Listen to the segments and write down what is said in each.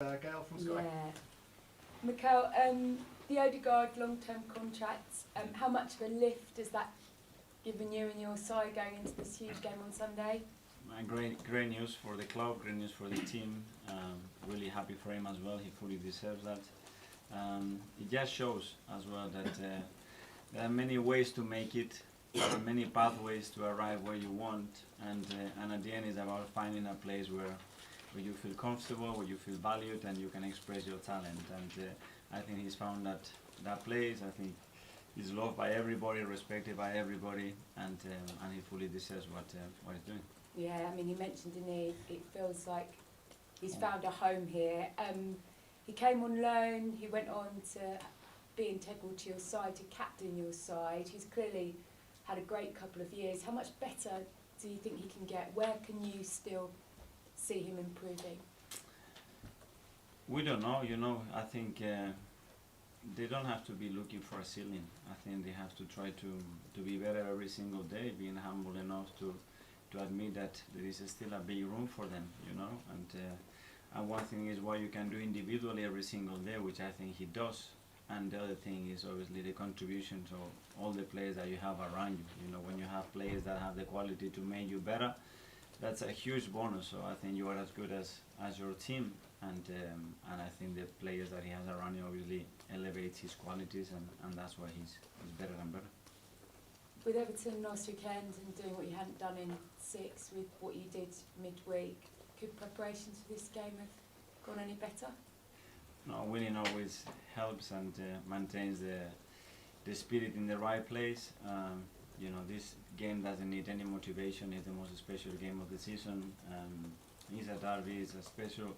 Gail from Sky. Yeah. Mikel, the Odegaard long-term contract, how much of a lift has that given you and your side going into this huge game on Sunday? Great news for the club, great news for the team. Really happy for him as well. He fully deserves that. It just shows as well that there are many ways to make it. There are many pathways to arrive where you want, and at the end it's about finding a place where you feel comfortable, where you feel valued, and you can express your talent. And I think he's found that place. I think he's loved by everybody, respected by everybody, and he fully deserves what he's doing. Yeah, I mean, you mentioned, didn't he, it feels like he's found a home here. He came on loan, he went on to be integral to your side, to captain your side. He's clearly had a great couple of years. How much better do you think he can get? Where can you still see him improving? We don't know, I think they don't have to be looking for a ceiling. I think they have to try to be better every single day, being humble enough to admit that there is still a big room for them, and one thing is what you can do individually every single day, which I think he does, and the other thing is obviously the contribution to all the players that you have around you. When you have players that have the quality to make you better, that's a huge bonus. So I think you are as good as your team, and I think the players that he has around him obviously elevates his qualities, and that's why he's better and better. With Everton last weekend and doing what you hadn't done in 6 with what you did midweek, could preparations for this game have gone any better? No, winning always helps and maintains the spirit in the right place. This game doesn't need any motivation. It's the most special game of the season. It's a derby. It's a special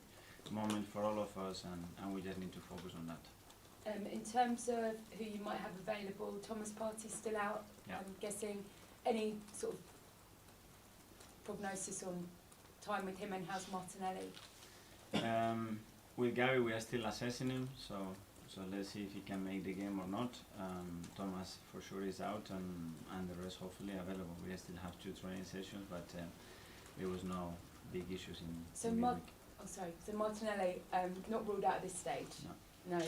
moment for all of us, and we just need to focus on that. In terms of who you might have available, Thomas Partey's still out. Yeah. I'm guessing any sort of prognosis on time with him, and how's Martinelli? With Gary, we are still assessing him, so let's see if he can make the game or not. Thomas for sure is out, and the rest hopefully available. We still have 2 training sessions, but there was no big issues in So so Martinelli not ruled out at this stage? No.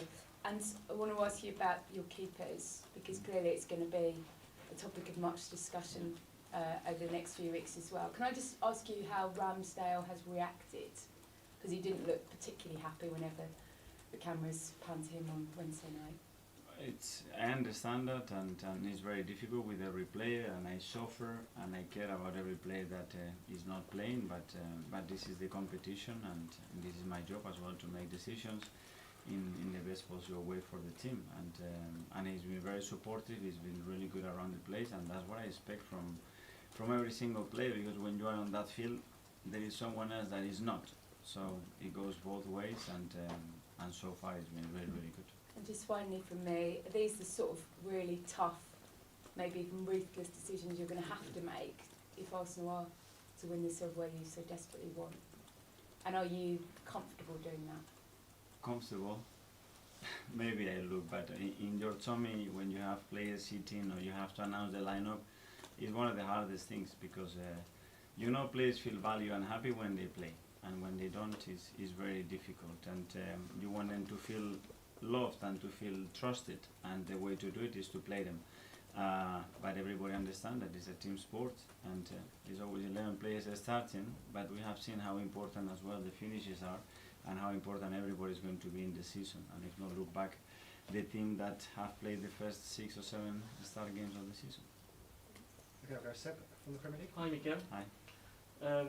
And I want to ask you about your keepers, because clearly it's going to be a topic of much discussion over the next few weeks as well. Can I just ask you how Ramsdale has reacted? Because he didn't look particularly happy whenever the cameras panned to him on Wednesday night. I understand that, and it's very difficult with every player, and I suffer and I care about every player that is not playing, but this is the competition, and this is my job as well to make decisions in the best possible way for the team, and he's been very supportive. He's been really good around the place, and that's what I expect from every single player, because when you are on that field there is someone else that is not, so it goes both ways, and so far it's been really, really good. And just finally from me, are these the sort of really tough, maybe even ruthless decisions you're going to have to make if Arsenal are to win the silverware you so desperately want? And are you comfortable doing that? Comfortable? Maybe I look, but in your tummy, when you have players sitting or you have to announce the lineup, it's one of the hardest things, because players feel valued and happy when they play, and when they don't, it's very difficult, and you want them to feel loved and to feel trusted, and the way to do it is to play them. But everybody understands that it's a team sport, and there's always 11 players starting, but we have seen how important as well the finishes are, and how important everybody is going to be in the season. And if not, look back, the team that have played the first 6 or 7 start games of the season. Okay, I'll go Seb from the Premier League. Hi, Mikel. Hi.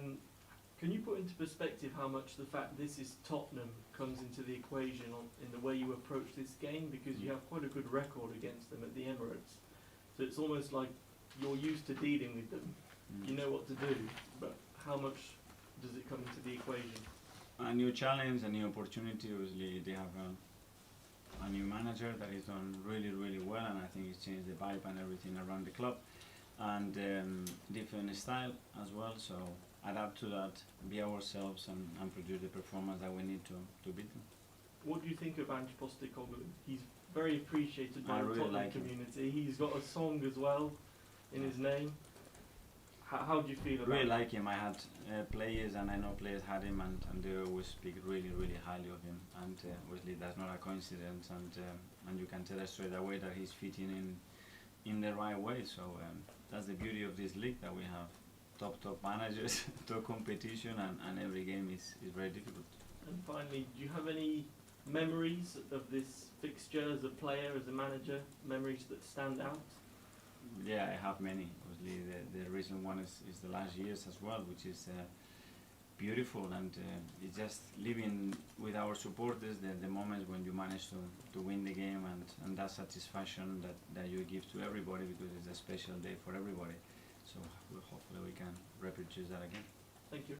Can you put into perspective how much the fact this is Tottenham comes into the equation in the way you approach this game? Because you have quite a good record against them at the Emirates. So it's almost like you're used to dealing with them. You know what to do, but how much does it come into the equation? A new challenge, a new opportunity. Obviously, they have a new manager that is done really, really well, and I think he's changed the vibe and everything around the club, and different style as well. So adapt to that, be ourselves, and produce the performance that we need to beat them. What do you think of Ange Postecoglou? He's very appreciated by I the really Tottenham like him. community. He's got a song as well in his name. How do you feel about Really it? like him. I had players, and I know players had him, and they always speak really, really highly of him. And obviously, that's not a coincidence, and you can tell straight away that he's fitting in the right way. So that's the beauty of this league, that we have top managers, top competition, and every game is very difficult. And finally, do you have any memories of this fixture as a player, as a manager? Memories that stand out? Yeah, I have many. Obviously, the recent one is the last years as well, which is beautiful, and it's just living with our supporters the moments when you manage to win the game, and that satisfaction that you give to everybody, because it's a special day for everybody. So hopefully we can reproduce that again. Thank you.